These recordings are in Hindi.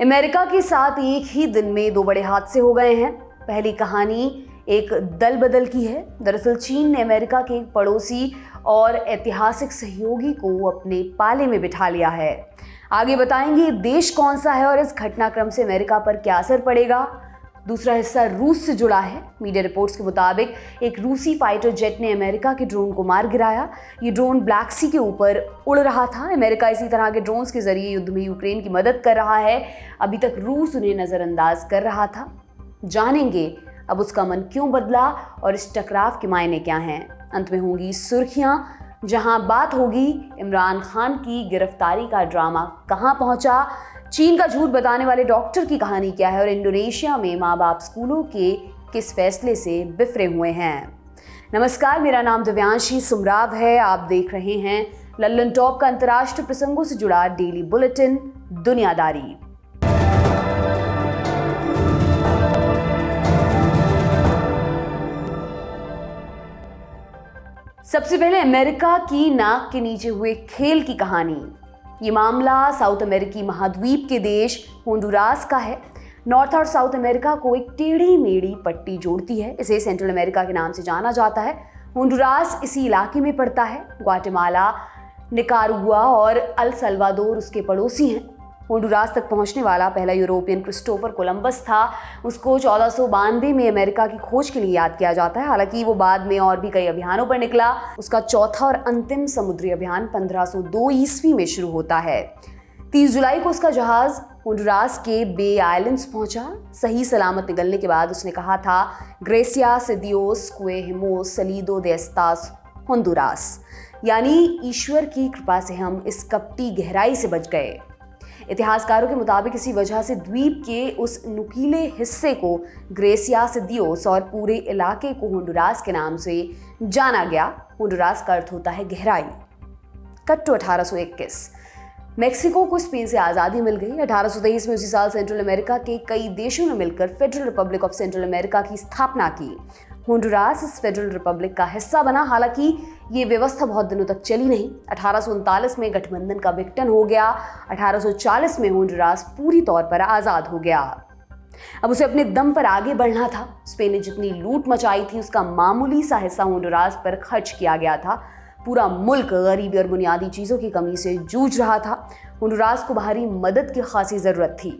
अमेरिका के साथ एक ही दिन में दो बड़े हादसे हो गए हैं। पहली कहानी एक दल बदल की है। दरअसल चीन ने अमेरिका के एक पड़ोसी और ऐतिहासिक सहयोगी को अपने पाले में बिठा लिया है। आगे बताएंगे देश कौन सा है और इस घटनाक्रम से अमेरिका पर क्या असर पड़ेगा। दूसरा हिस्सा रूस से जुड़ा है। मीडिया रिपोर्ट्स के मुताबिक एक रूसी फाइटर जेट ने अमेरिका के ड्रोन को मार गिराया। ये ड्रोन ब्लैक सी के ऊपर उड़ रहा था। अमेरिका इसी तरह के ड्रोन्स के जरिए युद्ध में यूक्रेन की मदद कर रहा है। अभी तक रूस उन्हें नज़रअंदाज कर रहा था। जानेंगे अब उसका मन क्यों बदला और इस टकराव के मायने क्या हैं। अंत में होंगी सुर्खियां, जहां बात होगी इमरान खान की गिरफ्तारी का ड्रामा कहां पहुंचा, चीन का झूठ बताने वाले डॉक्टर की कहानी क्या है और इंडोनेशिया में माँ बाप स्कूलों के किस फैसले से बिफरे हुए हैं। नमस्कार, मेरा नाम दिव्यांशी सुमराव है। आप देख रहे हैं लल्लन टॉप का अंतर्राष्ट्रीय प्रसंगों से जुड़ा डेली बुलेटिन दुनियादारी। सबसे पहले अमेरिका की नाक के नीचे हुए खेल की कहानी। ये मामला साउथ अमेरिकी महाद्वीप के देश होंडुरास का है। नॉर्थ और साउथ अमेरिका को एक टेढ़ी मेढ़ी पट्टी जोड़ती है। इसे सेंट्रल अमेरिका के नाम से जाना जाता है। होंडुरास इसी इलाके में पड़ता है। ग्वाटेमाला, निकारागुआ और अल सल्वाडोर उसके पड़ोसी हैं। होंडुरास तक पहुंचने वाला पहला यूरोपियन क्रिस्टोफर कोलंबस था। उसको 1492 में अमेरिका की खोज के लिए याद किया जाता है। हालांकि वो बाद में और भी कई अभियानों पर निकला। उसका चौथा और अंतिम समुद्री अभियान 1502 ईस्वी में शुरू होता है। 30 जुलाई को उसका जहाज होंडुरास के बे आइलैंड्स पहुंचा। सही सलामत निकलने के बाद उसने कहा था, ग्रेसियास दियोस क्वे हिमोस सलीदो दे एस्तास होंडुरास, यानी ईश्वर की कृपा से हम इस कपटी गहराई से बच गए। इतिहासकारों के मुताबिक इसी वजह से द्वीप के उस नुकीले हिस्से को ग्रेसियास दियोस और पूरे इलाके को होंडुरास के नाम से जाना गया। होंडुरास का अर्थ होता है गहराई। Cut to 1821। मेक्सिको को स्पेन से आज़ादी मिल गई। 1823 में उसी साल सेंट्रल अमेरिका के कई देशों ने मिलकर federal Republic of central America की स्थापना की। होंडुरास इस फेडरल रिपब्लिक का हिस्सा बना। हालांकि ये व्यवस्था बहुत दिनों तक चली नहीं। 1839 में गठबंधन का विघटन हो गया। 1840 में होंडुरास पूरी तौर पर आज़ाद हो गया। अब उसे अपने दम पर आगे बढ़ना था। स्पेन ने जितनी लूट मचाई थी उसका मामूली सा हिस्सा होंडुरास पर खर्च किया गया था। पूरा मुल्क गरीबी और बुनियादी चीज़ों की कमी से जूझ रहा था। होंडुरास को बाहरी मदद की खासी ज़रूरत थी।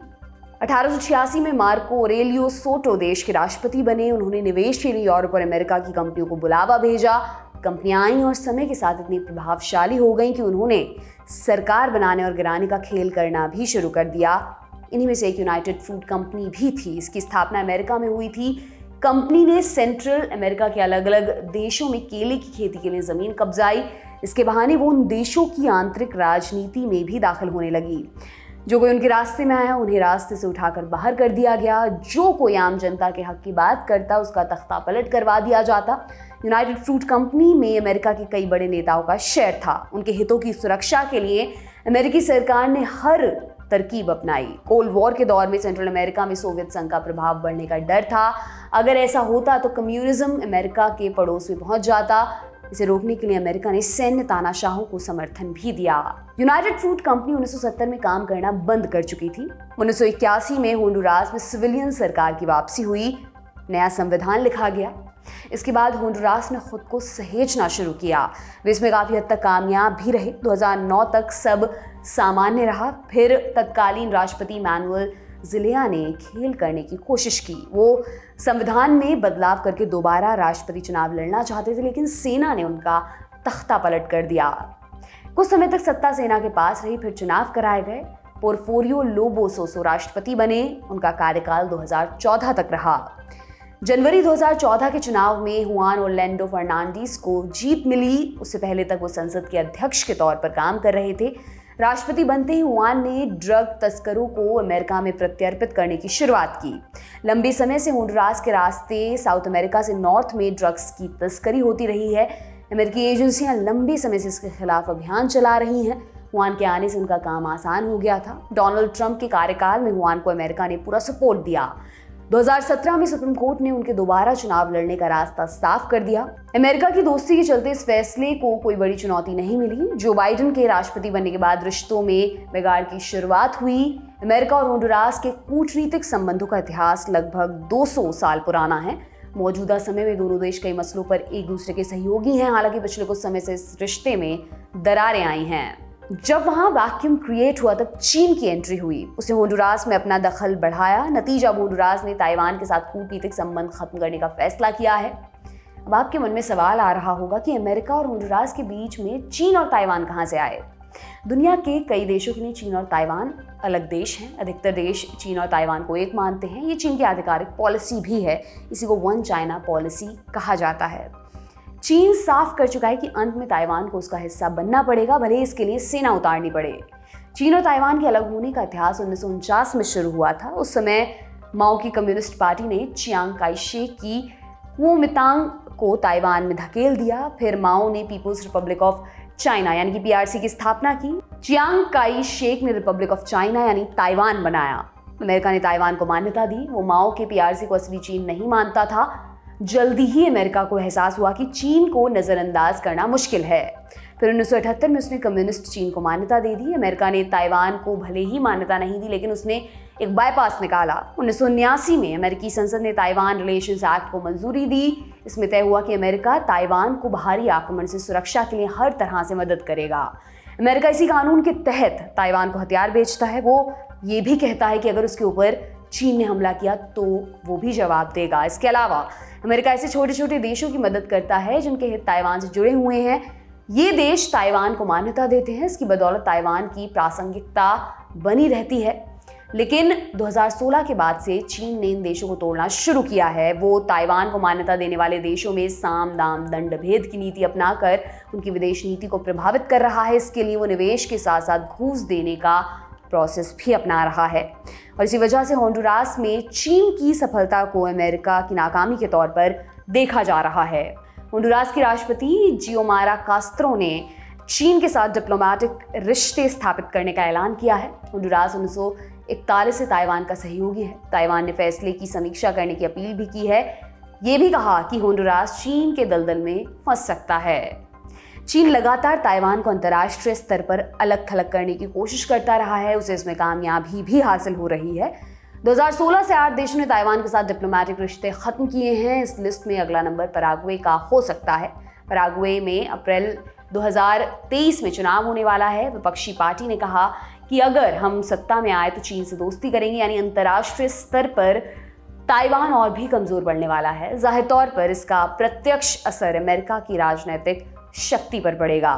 1886 में मार्को ऑरेलियो सोटो देश के राष्ट्रपति बने। उन्होंने निवेश के लिए यूरोप और अमेरिका की कंपनियों को बुलावा भेजा। कंपनियां आईं और समय के साथ इतनी प्रभावशाली हो गईं कि उन्होंने सरकार बनाने और गिराने का खेल करना भी शुरू कर दिया। इन्हीं में से एक यूनाइटेड फ्रूट कंपनी भी थी। इसकी स्थापना अमेरिका में हुई थी। कंपनी ने सेंट्रल अमेरिका के अलग अलग देशों में केले की खेती के लिए ज़मीन कब्जाई। इसके बहाने वो उन देशों की आंतरिक राजनीति में भी दाखिल होने लगी। जो कोई उनके रास्ते में आया उन्हें रास्ते से उठाकर बाहर कर दिया गया। जो कोई आम जनता के हक की बात करता उसका तख्ता पलट करवा दिया जाता। यूनाइटेड फ्रूट कंपनी में अमेरिका के कई बड़े नेताओं का शेयर था। उनके हितों की सुरक्षा के लिए अमेरिकी सरकार ने हर तरकीब अपनाई। कोल्ड वॉर के दौर में सेंट्रल अमेरिका में सोवियत संघ का प्रभाव बढ़ने का डर था। अगर ऐसा होता तो कम्युनिज्म अमेरिका के पड़ोस में पहुंच जाता। इसे रोकने के लिए अमेरिका ने सैन्य तानाशाहों को समर्थन भी दिया। यूनाइटेड फ्रूट कंपनी 1970 में काम करना बंद कर चुकी थी। 1981 में होंडुरास में सिविलियन सरकार की वापसी हुई। नया संविधान लिखा गया। इसके बाद होंडुरास ने खुद को सहेजना शुरू किया। वे इसमें काफ़ी हद तक कामयाब भी रहे। 2009 तक सब सामान्य रहा। फिर तत्कालीन राष्ट्रपति मैनुअल ज़ेलेया ने खेल करने की कोशिश की। वो संविधान में बदलाव करके दोबारा राष्ट्रपति चुनाव लड़ना चाहते थे, लेकिन सेना ने उनका तख्ता पलट कर दिया। कुछ समय तक सत्ता सेना के पास रही। फिर चुनाव कराए गए। पोर्फोरियो लोबो सोसो राष्ट्रपति बने। उनका कार्यकाल 2014 तक रहा। जनवरी 2014 के चुनाव में हुआन ओरलैंडो फर्नांडीज को जीत मिली। उससे पहले तक वो संसद के अध्यक्ष के तौर पर काम कर रहे थे। राष्ट्रपति बनते ही हुआन ने ड्रग तस्करों को अमेरिका में प्रत्यर्पित करने की शुरुआत की। लंबे समय से होंडुरास के रास्ते साउथ अमेरिका से नॉर्थ में ड्रग्स की तस्करी होती रही है। अमेरिकी एजेंसियां लंबे समय से इसके खिलाफ अभियान चला रही हैं। हुआन के आने से उनका काम आसान हो गया था। डोनाल्ड ट्रंप के कार्यकाल में हुआन को अमेरिका ने पूरा सपोर्ट दिया। 2017 में सुप्रीम कोर्ट ने उनके दोबारा चुनाव लड़ने का रास्ता साफ कर दिया। अमेरिका की दोस्ती के चलते इस फैसले को कोई बड़ी चुनौती नहीं मिली। जो बाइडेन के राष्ट्रपति बनने के बाद रिश्तों में बिगाड़ की शुरुआत हुई। अमेरिका और होंडुरास के कूटनीतिक संबंधों का इतिहास लगभग 200 साल पुराना है। मौजूदा समय में दोनों देश कई मसलों पर एक दूसरे के सहयोगी हैं। हालांकि पिछले कुछ समय से इस रिश्ते में दरारें आई हैं। जब वहां वैक्यूम क्रिएट हुआ तब चीन की एंट्री हुई। उसने होंडुरास में अपना दखल बढ़ाया। नतीजा, होंडुरास ने ताइवान के साथ कूटनीतिक संबंध खत्म करने का फैसला किया है। अब आपके मन में सवाल आ रहा होगा कि अमेरिका और होंडुरास के बीच में चीन और ताइवान कहां से आए। दुनिया के कई देशों के लिए चीन और ताइवान अलग देश हैं। अधिकतर देश चीन और ताइवान को एक मानते हैं। ये चीन की आधिकारिक पॉलिसी भी है। इसी को वन चाइना पॉलिसी कहा जाता है। चीन साफ कर चुका है कि अंत में ताइवान को उसका हिस्सा बनना पड़ेगा, भले इसके लिए सेना उतारनी पड़े। चीन और ताइवान के अलग होने का इतिहास 1949 में शुरू हुआ था। उस समय माओ की कम्युनिस्ट पार्टी ने चियांग काई शेक की कुओमिंतांग को ताइवान में धकेल दिया। फिर माओ ने पीपुल्स रिपब्लिक ऑफ चाइना यानी कि पीआरसी की स्थापना की। चियांग काई शेक ने रिपब्लिक ऑफ चाइना यानी ताइवान बनाया। अमेरिका ने ताइवान को मान्यता दी। वो माओ के पीआरसी को असली चीन नहीं मानता था। जल्दी ही अमेरिका को एहसास हुआ कि चीन को नजरअंदाज करना मुश्किल है। फिर 1978 में उसने कम्युनिस्ट चीन को मान्यता दे दी। अमेरिका ने ताइवान को भले ही मान्यता नहीं दी, लेकिन उसने एक बाईपास निकाला। 1979 में अमेरिकी संसद ने ताइवान रिलेशंस एक्ट को मंजूरी दी। इसमें तय हुआ कि अमेरिका ताइवान को बाहरी आक्रमण से सुरक्षा के लिए हर तरह से मदद करेगा। अमेरिका इसी कानून के तहत ताइवान को हथियार बेचता है। वो ये भी कहता है कि अगर उसके ऊपर चीन ने हमला किया तो वो भी जवाब देगा। इसके अलावा अमेरिका ऐसे छोटे छोटे देशों की मदद करता है जिनके हित ताइवान से जुड़े हुए हैं। ये देश ताइवान को मान्यता देते हैं। इसकी बदौलत ताइवान की प्रासंगिकता बनी रहती है। लेकिन 2016 के बाद से चीन ने इन देशों को तोड़ना शुरू किया है। वो ताइवान को मान्यता देने वाले देशों में साम दाम दंड भेद की नीति अपनाकर उनकी विदेश नीति को प्रभावित कर रहा है। इसके लिए वो निवेश के साथ साथ घूस देने का प्रोसेस भी अपना रहा है। और इसी वजह से होंडुरास में चीन की सफलता को अमेरिका की नाकामी के तौर पर देखा जा रहा है। होंडुरास के राष्ट्रपति जियोमारा कास्त्रो ने चीन के साथ डिप्लोमेटिक रिश्ते स्थापित करने का ऐलान किया है। होंडुरास 1941 से ताइवान का सहयोगी है। ताइवान ने फैसले की समीक्षा करने की अपील भी की है। ये भी कहा कि होंडुरास चीन के दलदल में फंस सकता है। चीन लगातार ताइवान को अंतर्राष्ट्रीय स्तर पर अलग थलग करने की कोशिश करता रहा है। उसे इसमें कामयाबी भी हासिल हो रही है। 2016 से 8 देशों ने ताइवान के साथ डिप्लोमेटिक रिश्ते खत्म किए हैं। इस लिस्ट में अगला नंबर पराग्वे का हो सकता है। पराग्वे में अप्रैल 2023 में चुनाव होने वाला है। विपक्षी पार्टी ने कहा कि अगर हम सत्ता में आए तो चीन से दोस्ती करेंगे, यानी अंतर्राष्ट्रीय स्तर पर ताइवान और भी कमजोर पड़ने वाला है। जाहिर तौर पर इसका प्रत्यक्ष असर अमेरिका की राजनीतिक शक्ति पर पड़ेगा।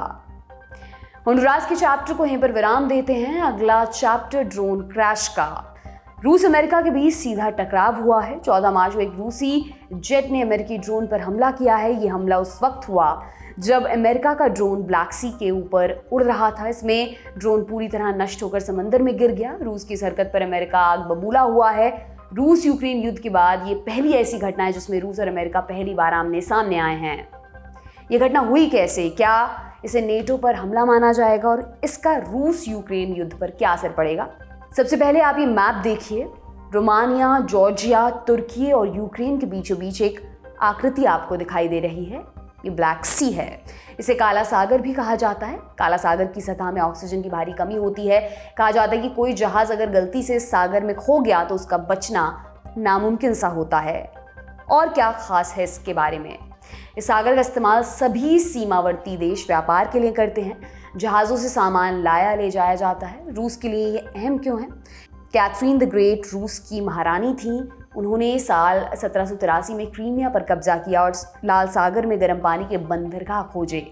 होंडुरास के चैप्टर को यहीं पर विराम देते हैं। अगला चैप्टर ड्रोन क्रैश का। रूस अमेरिका के बीच सीधा टकराव हुआ है। 14 मार्च को एक रूसी जेट ने अमेरिकी ड्रोन पर हमला किया है। ये हमला उस वक्त हुआ जब अमेरिका का ड्रोन ब्लैक सी के ऊपर उड़ रहा था। इसमें ड्रोन पूरी तरह नष्ट होकर समंदर में गिर गया। रूस की इस हरकत पर अमेरिका आग बबूला हुआ है। रूस यूक्रेन युद्ध के बाद ये पहली ऐसी घटना है जिसमें रूस और अमेरिका पहली बार आमने सामने आए हैं। ये घटना हुई कैसे? क्या इसे नेटो पर हमला माना जाएगा और इसका रूस यूक्रेन युद्ध पर क्या असर पड़ेगा? सबसे पहले आप ये मैप देखिए। रोमानिया, जॉर्जिया, तुर्की और यूक्रेन के बीचों बीच एक आकृति आपको दिखाई दे रही है। ये ब्लैक सी है। इसे काला सागर भी कहा जाता है। काला सागर की सतह में ऑक्सीजन की भारी कमी होती है। कहा जाता है कि कोई जहाज अगर गलती से सागर में खो गया तो उसका बचना नामुमकिन सा होता है। और क्या खास है इसके बारे में? इस सागर का इस्तेमाल सभी सीमावर्ती देश व्यापार के लिए करते हैं। जहाज़ों से सामान लाया ले जाया जाता है। रूस के लिए ये अहम क्यों है? कैथरीन द ग्रेट रूस की महारानी थी। उन्होंने साल 1783 में क्रीमिया पर कब्जा किया और लाल सागर में गर्म पानी के बंदरगाह खोजे।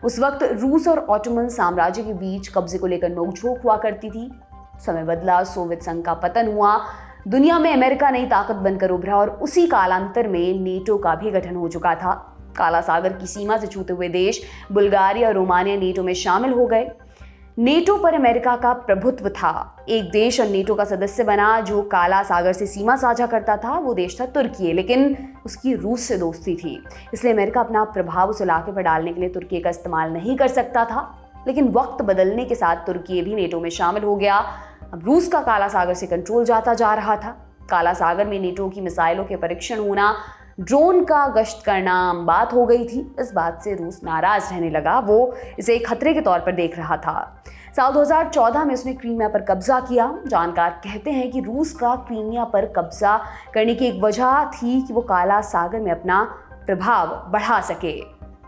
उस वक्त रूस और ऑटोमन साम्राज्य के बीच कब्जे को लेकर नोकझोंक हुआ करती थी। समय बदला, सोवियत संघ का पतन हुआ, दुनिया में अमेरिका नई ताकत बनकर उभरा और उसी कालांतर में नेटो का भी गठन हो चुका था। काला सागर की सीमा से छूते हुए देश बुल्गारिया और रोमानिया नेटो में शामिल हो गए। नेटो पर अमेरिका का प्रभुत्व था। एक देश और नेटो का सदस्य बना जो काला सागर से सीमा साझा करता था। वो देश था तुर्की, लेकिन उसकी रूस से दोस्ती थी। इसलिए अमेरिका अपना प्रभाव उस इलाके पर डालने के लिए तुर्की का इस्तेमाल नहीं कर सकता था। लेकिन वक्त बदलने के साथ तुर्की भी नेटो में शामिल हो गया। अब रूस का काला सागर से कंट्रोल जाता जा रहा था। काला सागर में नेटो की मिसाइलों के परीक्षण होना, ड्रोन का गश्त करना आम बात हो गई थी। इस बात से रूस नाराज रहने लगा, वो इसे एक खतरे के तौर पर देख रहा था। साल 2014 में उसने क्रीमिया पर कब्जा किया। जानकार कहते हैं कि रूस का क्रीमिया पर कब्जा करने की एक वजह थी कि वो काला सागर में अपना प्रभाव बढ़ा सके।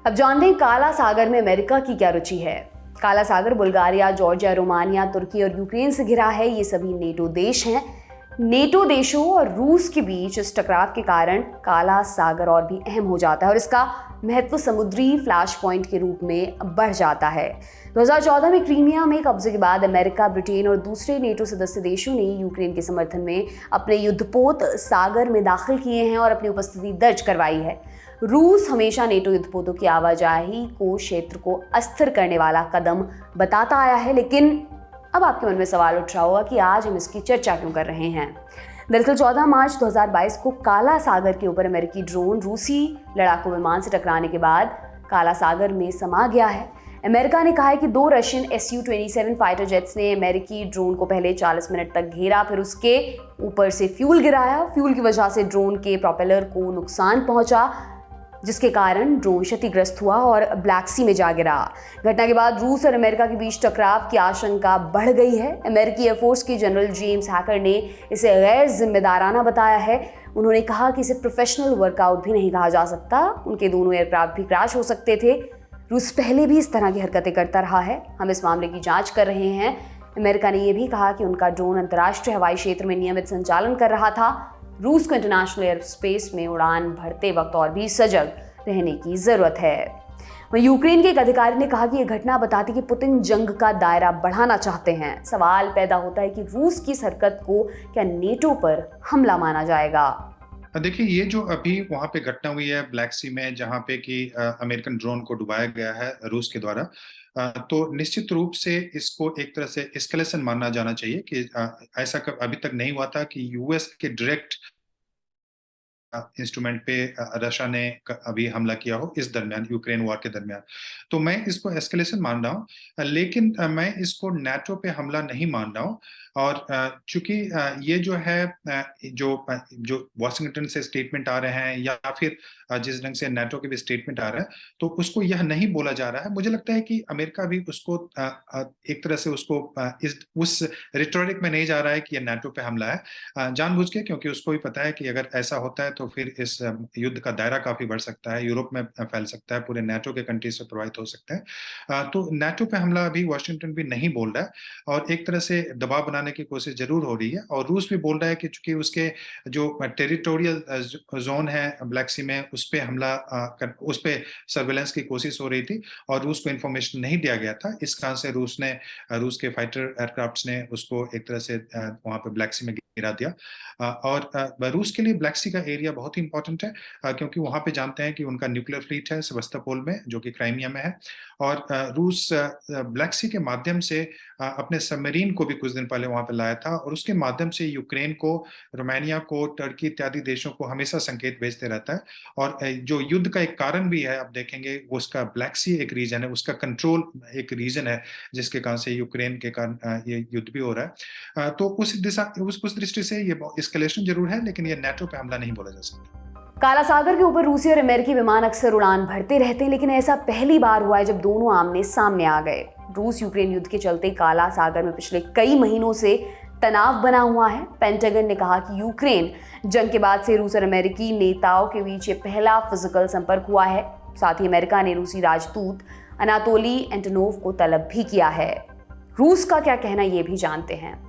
अब जानते हैं काला सागर में अमेरिका की क्या रुचि है। काला सागर बुल्गारिया, जॉर्जिया, रोमानिया, तुर्की और यूक्रेन से घिरा है। ये सभी नेटो देश हैं। नेटो देशों और रूस के बीच इस टकराव के कारण काला सागर और भी अहम हो जाता है और इसका महत्व समुद्री फ्लैश पॉइंट के रूप में बढ़ जाता है। 2014 में क्रीमिया में कब्जे के बाद अमेरिका, ब्रिटेन और दूसरे नेटो सदस्य देशों ने यूक्रेन के समर्थन में अपने युद्धपोत सागर में दाखिल किए हैं और अपनी उपस्थिति दर्ज करवाई है। रूस हमेशा नेटो युद्धपोतों की आवाजाही को क्षेत्र को अस्थिर करने वाला कदम बताता आया है, लेकिन अब आपके मन में सवाल उठ रहा होगा कि आज हम इसकी चर्चा क्यों कर रहे हैं। दरअसल 14 मार्च 2022 को काला सागर के ऊपर अमेरिकी ड्रोन रूसी लड़ाकू विमान से टकराने के बाद काला सागर में समा गया है। अमेरिका ने कहा है कि 2 रशियन Su-27 फाइटर जेट्स ने अमेरिकी ड्रोन को पहले 40 मिनट तक घेरा, फिर उसके ऊपर से फ्यूल गिराया। फ्यूल की वजह से ड्रोन के प्रोपेलर को नुकसान पहुंचा, जिसके कारण ड्रोन क्षतिग्रस्त हुआ और ब्लैक सी में जा गिरा। घटना के बाद रूस और अमेरिका के बीच टकराव की आशंका बढ़ गई है। अमेरिकी एयरफोर्स के जनरल जेम्स हैकर ने इसे गैर जिम्मेदाराना बताया है। उन्होंने कहा कि इसे प्रोफेशनल वर्कआउट भी नहीं कहा जा सकता। उनके दोनों एयरक्राफ्ट भी क्रैश हो सकते थे। रूस पहले भी इस तरह की हरकतें करता रहा है। हम इस मामले की जांच कर रहे हैं। अमेरिका ने यह भी कहा कि उनका ड्रोन अंतर्राष्ट्रीय हवाई क्षेत्र में नियमित संचालन कर रहा था। रूस को इंटरनेशनल एयर स्पेस में उड़ान भरते वक्त और भी सजग रहने की जरूरत है। वहीं यूक्रेन के एक अधिकारी ने कहा कि यह घटना बताती कि पुतिन जंग का दायरा बढ़ाना चाहते हैं। सवाल पैदा होता है कि रूस की इस हरकत को क्या नेटो पर हमला माना जाएगा। देखिए, ये जो अभी वहां पे घटना हुई है ब्लैक सी में, जहां पे कि अमेरिकन ड्रोन को डुबाया गया है रूस के द्वारा, तो निश्चित रूप से इसको एक तरह से एस्केलेशन माना जाना चाहिए कि ऐसा अभी तक नहीं हुआ था कि यूएस के डायरेक्ट इंस्ट्रूमेंट पे रशिया ने अभी हमला किया हो इस दरमियान, यूक्रेन वॉर के दरमियान। तो मैं इसको एस्केलेशन मान रहा हूँ, लेकिन मैं इसको नाटो पे हमला नहीं मान रहा हूँ। और चूंकि ये जो है जो वॉशिंगटन से स्टेटमेंट आ रहे हैं या फिर जिस ढंग से नाटो के भी स्टेटमेंट आ रहा है, तो उसको यह नहीं बोला जा रहा है। मुझे लगता है कि अमेरिका भी उसको एक तरह से उसको उस रिटोरिक में नहीं जा रहा है कि यह नाटो पे हमला है जानबूझ के, क्योंकि उसको भी पता है कि अगर ऐसा होता है तो फिर इस युद्ध का दायरा काफी बढ़ सकता है, यूरोप में फैल सकता है, पूरे नाटो के कंट्रीज से प्रभावित हो सकते हैं। तो नाटो पे हमला अभी वॉशिंगटन भी नहीं बोल रहा है और एक तरह से दबाव बनाने की कोशिश जरूर हो रही है। और रूस भी बोल रहा है कि चूंकि उसके जो टेरिटोरियल जोन है ब्लैक सी में, उस पे हमला उस पे सर्वेलेंस की कोशिश हो रही थी और रूस को इन्फॉर्मेशन नहीं दिया गया था। इस कारण से रूस के फाइटर एयरक्राफ्ट ने उसको एक तरह से वहां पे ब्लैक सी में गिरा दिया। और रूस के लिए ब्लैक सी का एरिया बहुत ही इंपॉर्टेंट है, क्योंकि वहां पे जानते हैं कि उनका न्यूक्लियर फ्लीट है सेवास्तोपोल में, जो कि क्राइमिया में है। और रूस ब्लैक सी के माध्यम से अपने सबमरीन को भी कुछ दिन पहले वहां पे लाया था और उसके माध्यम से यूक्रेन को, रोमानिया को, टर्की इत्यादि देशों को हमेशा संकेत भेजते रहता है। और जो युद्ध का एक कारण भी है, आप देखेंगे उसका ब्लैक सी एक रीजन है, उसका कंट्रोल एक रीजन है, जिसके कारण से यूक्रेन के कारण ये युद्ध भी हो रहा है। तो उस दृष्टि से ये एस्केलेशन जरूर है, लेकिन ये नाटो पे हमला नहीं बोला जा सकता। काला सागर के ऊपर रूसी और अमेरिकी विमान अक्सर उड़ान भरते रहते हैं, लेकिन ऐसा पहली बार हुआ है जब दोनों आमने सामने आ गए। रूस यूक्रेन युद्ध के चलते काला सागर में पिछले कई महीनों से तनाव बना हुआ है। पेंटागन ने कहा कि यूक्रेन जंग के बाद से रूस और अमेरिकी नेताओं के बीच ये पहला फिजिकल संपर्क हुआ है। साथ ही अमेरिका ने रूसी राजदूत अनातोली एंटोनोव को तलब भी किया है। रूस का क्या कहना ये भी जानते हैं।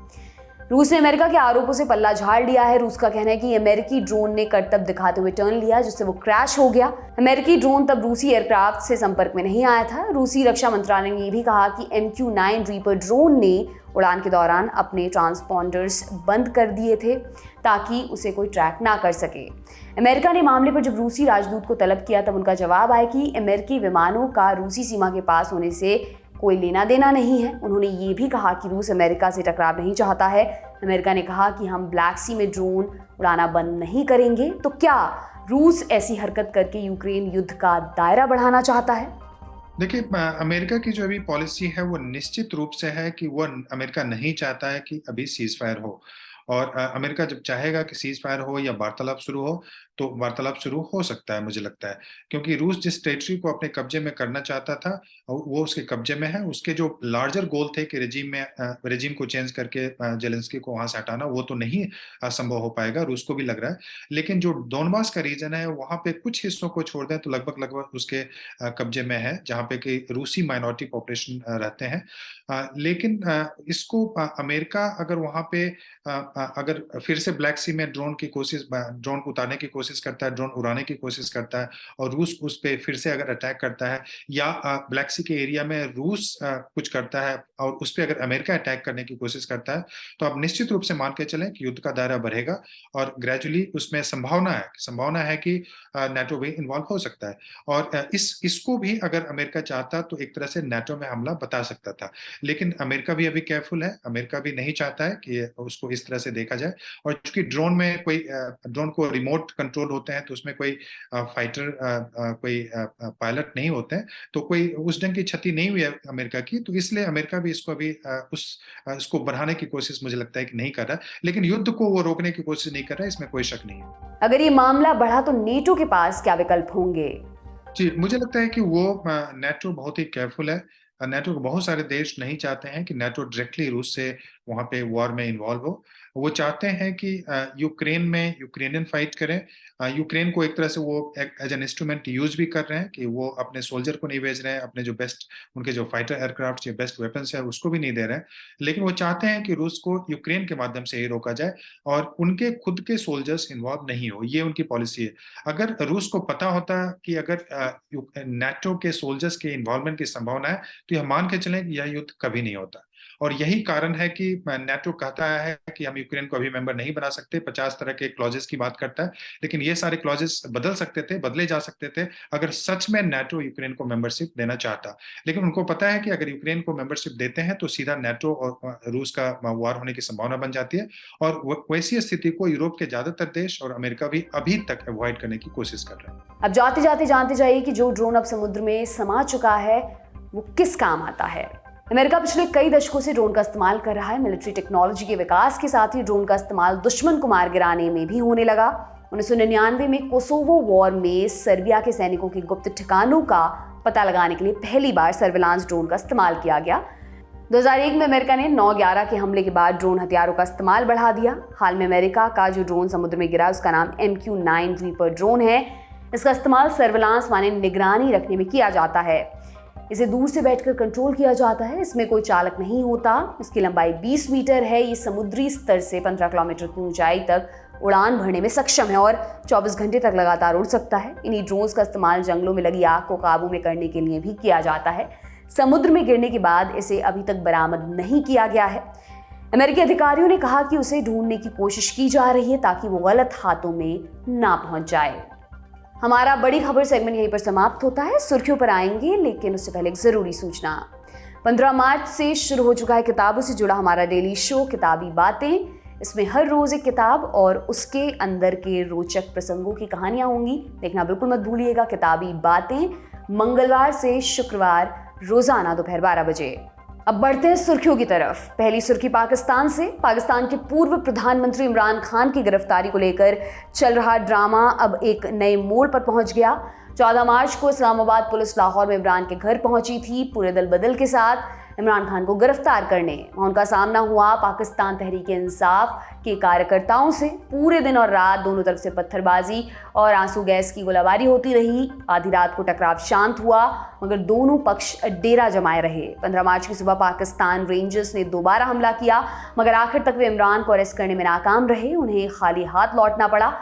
रूस ने अमेरिका के आरोपों से पल्ला झाड़ लिया है। रूस का कहना है कि अमेरिकी ड्रोन ने करतब दिखाते हुए टर्न लिया, जिससे वो क्रैश हो गया। अमेरिकी ड्रोन तब रूसी एयरक्राफ्ट से संपर्क में नहीं आया था। रूसी रक्षा मंत्रालय ने यह भी कहा कि MQ-9 रीपर ड्रोन ने उड़ान के दौरान अपने ट्रांसपॉन्डर्स बंद कर दिए थे ताकि उसे कोई ट्रैक ना कर सके। अमेरिका ने मामले पर जब रूसी राजदूत को तलब किया, तब उनका जवाब आया कि अमेरिकी विमानों का रूसी सीमा के पास होने से कोई लेना देना नहीं है। उन्होंने ये भी कहा कि रूस अमेरिका से टकराव नहीं चाहता है। अमेरिका ने कहा कि हम ब्लैक सी में ड्रोन उड़ाना बंद नहीं करेंगे। तो क्या रूस ऐसी हरकत करके यूक्रेन युद्ध का दायरा बढ़ाना चाहता है? देखिए, अमेरिका की जो अभी पॉलिसी है वो निश्चित रूप से है कि वो अमेरिका नहीं चाहता है कि अभी सीज फायर हो। और अमेरिका जब चाहेगा कि सीज फायर हो या वार्तालाप शुरू हो, तो वार्तालाप शुरू हो सकता है, मुझे लगता है, क्योंकि रूस जिस टेरिटरी को अपने कब्जे में करना चाहता था, वो उसके कब्जे में है। उसके जो लार्जर गोल थे कि रेजिम को चेंज करके जेलेंस्की को वहां से हटाना, वो तो नहीं संभव हो पाएगा, रूस को भी लग रहा है। लेकिन जो डोनबास का रीजन है, वहां पे कुछ हिस्सों को छोड़ दें तो लगभग लगभग उसके कब्जे में है, जहां पे कि रूसी माइनॉरिटी पॉपुलेशन रहते हैं। लेकिन इसको अमेरिका अगर वहां पे अगर फिर से ब्लैक सी में ड्रोन को उतारने की कोशिश करता है, ड्रोन उड़ाने की कोशिश करता है, और रूस उस पे फिर से अगर अटैक करता है, या ब्लैक सी के एरिया में रूस कुछ करता है और उस पे अगर अमेरिका अटैक करने की कोशिश करता है, तो आप निश्चित रूप से मान के चलें कि युद्ध का दायरा बढ़ेगा, और ग्रेजुअली उसमें संभावना है कि नाटो भी इन्वॉल्व हो सकता है। और इसको भी अगर अमेरिका चाहता तो एक तरह से नाटो में हमला बता सकता था। लेकिन अमेरिका भी अभी केयरफुल है, अमेरिका भी नहीं चाहता है कि उसको इस तरह से देखा जाए। और चूंकि ड्रोन को रिमोट कंट्रोल होते हैं, तो उसमें कोई फाइटर कोई पायलट नहीं होते हैं, तो कोई उस ढंग की क्षति नहीं हुई है अमेरिका की, तो इसलिए अमेरिका भी इसको अभी उसको बढ़ाने की कोशिश मुझे लगता है कि नहीं कर रहा। लेकिन युद्ध को वो रोकने की कोशिश नहीं कर रहा है, इसमें कोई शक नहीं है। अगर ये मामला बढ़ा तो नेटो के पास क्या विकल्प होंगे? जी, मुझे लगता है कि वो नेटो बहुत ही केयरफुल है। नेटो के बहुत सारे देश नहीं चाहते हैं कि नेटो डायरेक्टली रूस से वहाँ पे वॉर में इन्वॉल्व हो। वो चाहते हैं कि यूक्रेन में यूक्रेनियन फाइट करें। यूक्रेन को एक तरह से वो एज एन इंस्ट्रूमेंट यूज भी कर रहे हैं, कि वो अपने सोल्जर को नहीं भेज रहे हैं, अपने जो बेस्ट उनके जो फाइटर एयरक्राफ्ट या बेस्ट वेपन्स है उसको भी नहीं दे रहे हैं। लेकिन वो चाहते हैं कि रूस को यूक्रेन के माध्यम से ही रोका जाए, और उनके खुद के सोल्जर्स इन्वॉल्व नहीं हो, ये उनकी पॉलिसी है। अगर रूस को पता होता कि अगर नेटो के सोल्जर्स के इन्वॉल्वमेंट की संभावना है, तो यह मान के चलें कि यह युद्ध कभी नहीं होता। और यही कारण है कि नेटो कहता है कि हम यूक्रेन को अभी मेंबर नहीं बना सकते, 50 तरह के क्लॉजेस की बात करता है, लेकिन ये सारे क्लॉजेस बदले जा सकते थे अगर सच में नेटो यूक्रेन को मेंबरशिप देना चाहता। लेकिन उनको पता है कि अगर यूक्रेन को मेंबरशिप देते हैं तो सीधा नेटो और रूस का वार होने की संभावना बन जाती है, और वैसी स्थिति को यूरोप के ज्यादातर देश और अमेरिका भी अभी तक अवॉइड करने की कोशिश कर रहे हैं। अब जाते जाते जानते जाइए कि जो ड्रोन अब समुद्र में समा चुका है वो किस काम आता है। अमेरिका पिछले कई दशकों से ड्रोन का इस्तेमाल कर रहा है। मिलिट्री टेक्नोलॉजी के विकास के साथ ही ड्रोन का इस्तेमाल दुश्मन को मार गिराने में भी होने लगा। 1999 में कोसोवो वॉर में सर्बिया के सैनिकों के गुप्त ठिकानों का पता लगाने के लिए पहली बार सर्विलांस ड्रोन का इस्तेमाल किया गया। 2001 में अमेरिका ने 9/11 के हमले के बाद ड्रोन हथियारों का इस्तेमाल बढ़ा दिया। हाल में अमेरिका का जो ड्रोन समुद्र में गिरा उसका नाम MQ-9 रीपर ड्रोन है। इसका इस्तेमाल सर्विलांस माने निगरानी रखने में किया जाता है। इसे दूर से बैठकर कंट्रोल किया जाता है। इसमें कोई चालक नहीं होता। इसकी लंबाई 20 मीटर है। ये समुद्री स्तर से 15 किलोमीटर की ऊंचाई तक उड़ान भरने में सक्षम है और 24 घंटे तक लगातार उड़ सकता है। इन्हीं ड्रोन्स का इस्तेमाल जंगलों में लगी आग को काबू में करने के लिए भी किया जाता है। समुद्र में गिरने के बाद इसे अभी तक बरामद नहीं किया गया है। अमेरिकी अधिकारियों ने कहा कि उसे ढूंढने की कोशिश की जा रही है ताकि वो गलत हाथों में ना पहुंच जाए। हमारा बड़ी खबर सेगमेंट यहीं पर समाप्त होता है। सुर्खियों पर आएंगे, लेकिन उससे पहले एक जरूरी सूचना। 15 मार्च से शुरू हो चुका है किताबों से जुड़ा हमारा डेली शो किताबी बातें। इसमें हर रोज एक किताब और उसके अंदर के रोचक प्रसंगों की कहानियां होंगी। देखना बिल्कुल मत भूलिएगा किताबी बातें, मंगलवार से शुक्रवार रोजाना दोपहर 12 बजे। अब बढ़ते हैं सुर्खियों की तरफ। पहली सुर्खी पाकिस्तान से। पाकिस्तान के पूर्व प्रधानमंत्री इमरान खान की गिरफ्तारी को लेकर चल रहा ड्रामा अब एक नए मोड़ पर पहुंच गया। 14 मार्च को इस्लामाबाद पुलिस लाहौर में इमरान के घर पहुंची थी पूरे दल बदल के साथ इमरान खान को गिरफ्तार करने। उनका सामना हुआ पाकिस्तान तहरीक इंसाफ के कार्यकर्ताओं से। पूरे दिन और रात दोनों तरफ से पत्थरबाजी और आंसू गैस की गोलाबारी होती रही। आधी रात को टकराव शांत हुआ, मगर दोनों पक्ष डेरा जमाए रहे। 15 मार्च की सुबह पाकिस्तान रेंजर्स ने दोबारा हमला किया, मगर आखिर तक वे इमरान को अरेस्ट करने में नाकाम रहे। उन्हें खाली हाथ लौटना पड़ा।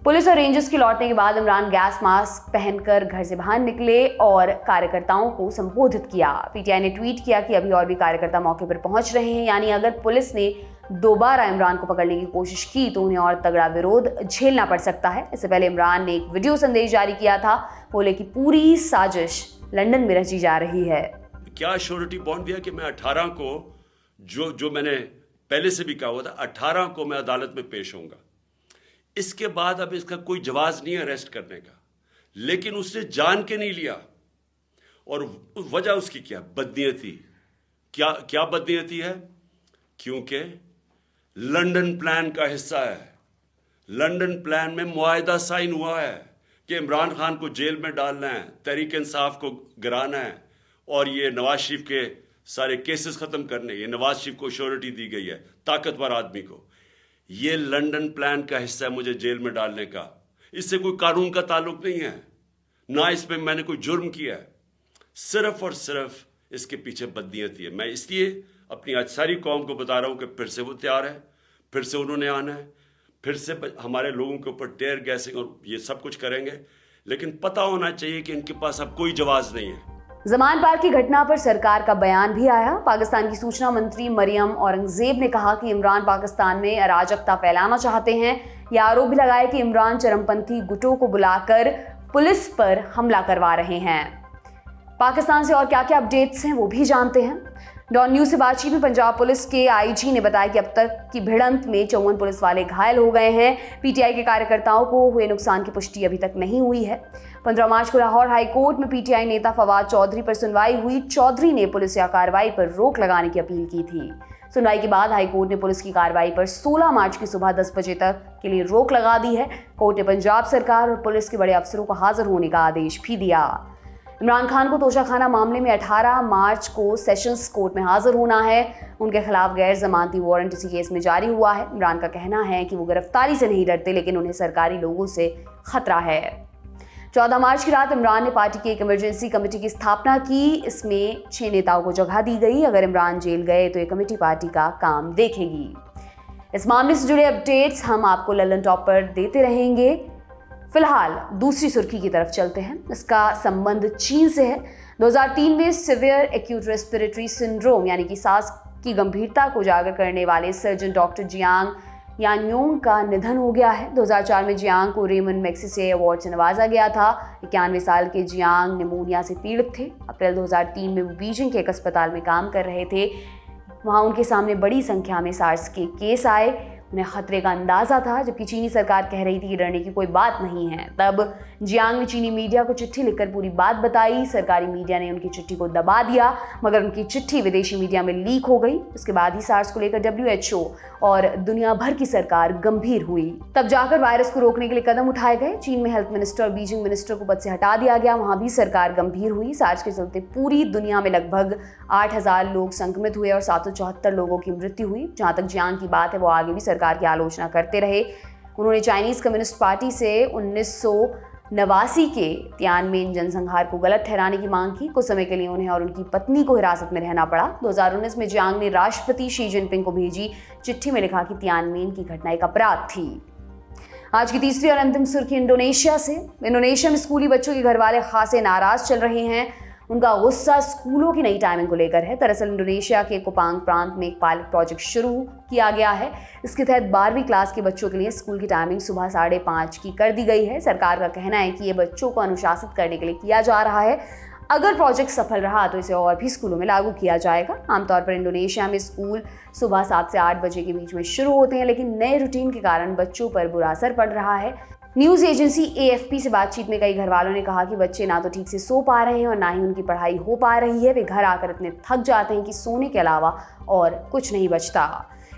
पुलिस और रेंजर्स के लौटने के बाद इमरान गैस मास्क पहनकर घर से बाहर निकले और कार्यकर्ताओं को संबोधित किया। पीटीआई ने ट्वीट किया कि अभी और भी कार्यकर्ता मौके पर पहुंच रहे हैं, यानी अगर पुलिस ने दोबारा इमरान को पकड़ने की कोशिश की तो उन्हें और तगड़ा विरोध झेलना पड़ सकता है। इससे पहले इमरान ने एक वीडियो संदेश जारी किया था। बोले कि पूरी साजिश लंदन में रची जा रही है। क्या श्योरिटी बॉन्ड दिया कि मैं 18 को जो मैंने पहले से भी कहा हुआ था, 18 को मैं अदालत में पेश होऊंगा। इसके बाद अब इसका कोई जवाब नहीं है अरेस्ट करने का, लेकिन उसने जान के नहीं लिया। और वजह उसकी क्या? बदनीयती। क्या बदनीयती है? क्योंकि लंदन प्लान का हिस्सा है। लंदन प्लान में मुआहदा साइन हुआ है कि इमरान खान को जेल में डालना है, तहरीक इंसाफ को गिराना है और ये नवाज शरीफ के सारे केसेस खत्म करने। ये नवाज शरीफ को श्योरिटी दी गई है, ताकतवर आदमी को। ये लंदन प्लान का हिस्सा है मुझे जेल में डालने का। इससे कोई कानून का ताल्लुक नहीं है, ना इसमें मैंने कोई जुर्म किया है। सिर्फ और सिर्फ इसके पीछे बदनीयती है। मैं इसलिए अपनी आज सारी कौम को बता रहा हूं कि फिर से वो तैयार है, फिर से उन्होंने आना है, फिर से हमारे लोगों के ऊपर टेयर गैसिंग और ये सब कुछ करेंगे। लेकिन पता होना चाहिए कि इनके पास अब कोई जवाब नहीं है। जमान पार्क की घटना पर सरकार का बयान भी आया। पाकिस्तान की सूचना मंत्री मरियम औरंगजेब ने कहा कि इमरान पाकिस्तान में अराजकता फैलाना चाहते हैं। यह आरोप भी लगाया कि इमरान चरमपंथी गुटों को बुलाकर पुलिस पर हमला करवा रहे हैं। पाकिस्तान से और क्या क्या अपडेट्स हैं वो भी जानते हैं। डॉन न्यूज से बातचीत में पंजाब पुलिस के आईजी ने बताया कि अब तक की भिड़ंत में 54 पुलिस वाले घायल हो गए हैं। पीटीआई के कार्यकर्ताओं को हुए नुकसान की पुष्टि अभी तक नहीं हुई है। 15 मार्च को लाहौर हाई कोर्ट में पीटीआई नेता फवाद चौधरी पर सुनवाई हुई। चौधरी ने पुलिस या कार्रवाई पर रोक लगाने की अपील की थी। सुनवाई के बाद हाईकोर्ट ने पुलिस की कार्रवाई पर 16 मार्च की सुबह 10 बजे तक के लिए रोक लगा दी है। कोर्ट ने पंजाब सरकार और पुलिस के बड़े अफसरों को हाजिर होने का आदेश भी दिया। इमरान खान को तोशाखाना मामले में 18 मार्च को सेशंस कोर्ट में हाजिर होना है। उनके खिलाफ गैर जमानती वारंट इसी केस में जारी हुआ है। इमरान का कहना है कि वो गिरफ्तारी से नहीं डरते, लेकिन उन्हें सरकारी लोगों से खतरा है। 14 मार्च की रात इमरान ने पार्टी की एक इमरजेंसी कमेटी की स्थापना की। इसमें 6 नेताओं को जगह दी गई। अगर इमरान जेल गए तो ये कमेटी पार्टी का काम देखेगी। इस मामले से जुड़े अपडेट्स हम आपको लल्लन टॉप पर देते रहेंगे। फिलहाल दूसरी सुर्खी की तरफ चलते हैं। इसका संबंध चीन से है। 2003 में सिवियर एक्यूट रेस्पिरेटरी सिंड्रोम यानी कि सांस की गंभीरता को उजागर करने वाले सर्जन डॉक्टर जियांग यान्योंग का निधन हो गया है। 2004 में जियांग को रेमन मैग्सेसे अवार्ड से नवाजा गया था। 91 साल के जियांग निमोनिया से पीड़ित थे। अप्रैल 2003 में वो बीजिंग के एक अस्पताल में काम कर रहे थे। वहाँ उनके सामने बड़ी संख्या में सार्स के केस आए। उन्हें खतरे का अंदाजा था, जबकि चीनी सरकार कह रही थी कि डरने की कोई बात नहीं है। तब जियांग ने चीनी मीडिया को चिट्ठी लिखकर पूरी बात बताई। सरकारी मीडिया ने उनकी चिट्ठी को दबा दिया, मगर उनकी चिट्ठी विदेशी मीडिया में लीक हो गई। उसके बाद ही सार्स को लेकर WHO और दुनिया भर की सरकार गंभीर हुई। तब जाकर वायरस को रोकने के लिए कदम उठाए गए। चीन में हेल्थ मिनिस्टर और बीजिंग मिनिस्टर को पद से हटा दिया गया। वहां भी सरकार गंभीर हुई। सार्स के चलते पूरी दुनिया में लगभग 8000 लोग संक्रमित हुए और 774 लोगों की मृत्यु हुई। जहां तक जियांग की बात है, वो आगे भी सरकार की आलोचना करते रहे। उन्होंने चाइनीज कम्युनिस्ट पार्टी से 1989 के तियानमेन जनसंहार को गलत ठहराने की मांग की। कुछ समय के लिए उन्हें और उनकी पत्नी को हिरासत में रहना पड़ा। 2019 में जियांग ने राष्ट्रपति शी जिनपिंग को भेजी चिट्ठी में लिखा कि तियानमेन की घटना एक अपराध थी। आज की तीसरी और अंतिम सुर्खी इंडोनेशिया से। इंडोनेशिया में स्कूली बच्चों के घर वाले खासे नाराज चल रहे हैं। उनका गुस्सा स्कूलों की नई टाइमिंग को लेकर है। दरअसल इंडोनेशिया के कुपांग प्रांत में एक पायलट प्रोजेक्ट शुरू किया गया है। इसके तहत 12वीं क्लास के बच्चों के लिए स्कूल की टाइमिंग सुबह 5:30 की कर दी गई है। सरकार का कहना है कि ये बच्चों को अनुशासित करने के लिए किया जा रहा है। अगर प्रोजेक्ट सफल रहा तो इसे और भी स्कूलों में लागू किया जाएगा। आमतौर पर इंडोनेशिया में स्कूल सुबह 7 से 8 बजे के बीच में शुरू होते हैं, लेकिन नए रूटीन के कारण बच्चों पर बुरा असर पड़ रहा है। न्यूज़ एजेंसी AFP से बातचीत में कई घरवालों ने कहा कि बच्चे ना तो ठीक से सो पा रहे हैं और ना ही उनकी पढ़ाई हो पा रही है। वे घर आकर इतने थक जाते हैं कि सोने के अलावा और कुछ नहीं बचता।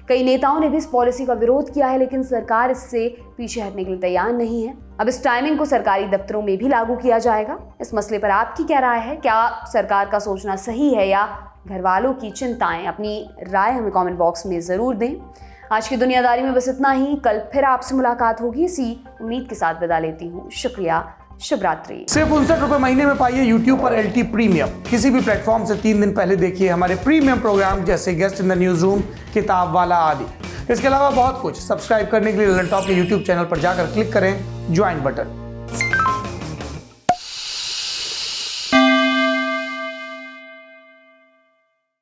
कई नेताओं ने भी इस पॉलिसी का विरोध किया है, लेकिन सरकार इससे पीछे हटने के लिए तैयार नहीं है। अब इस टाइमिंग को सरकारी दफ्तरों में भी लागू किया जाएगा। इस मसले पर आपकी क्या राय है? क्या सरकार का सोचना सही है या घरवालों की चिंताएं? अपनी राय हमें कमेंट बॉक्स में ज़रूर दें। आज की दुनियादारी में बस इतना ही। कल फिर आपसे मुलाकात होगी। इसी उम्मीद के साथ विदा लेती हूँ। शुक्रिया, शुभ रात्रि। सिर्फ 59 रुपए महीने में पाइए YouTube पर LT प्रीमियम। किसी भी प्लेटफॉर्म से 3 दिन पहले देखिए हमारे प्रीमियम प्रोग्राम जैसे guest in the news room, किताब वाला आदि। इसके अलावा बहुत कुछ। सब्सक्राइब करने के लिए लल्लन टॉप के YouTube चैनल पर जाकर क्लिक करें ज्वाइन बटन।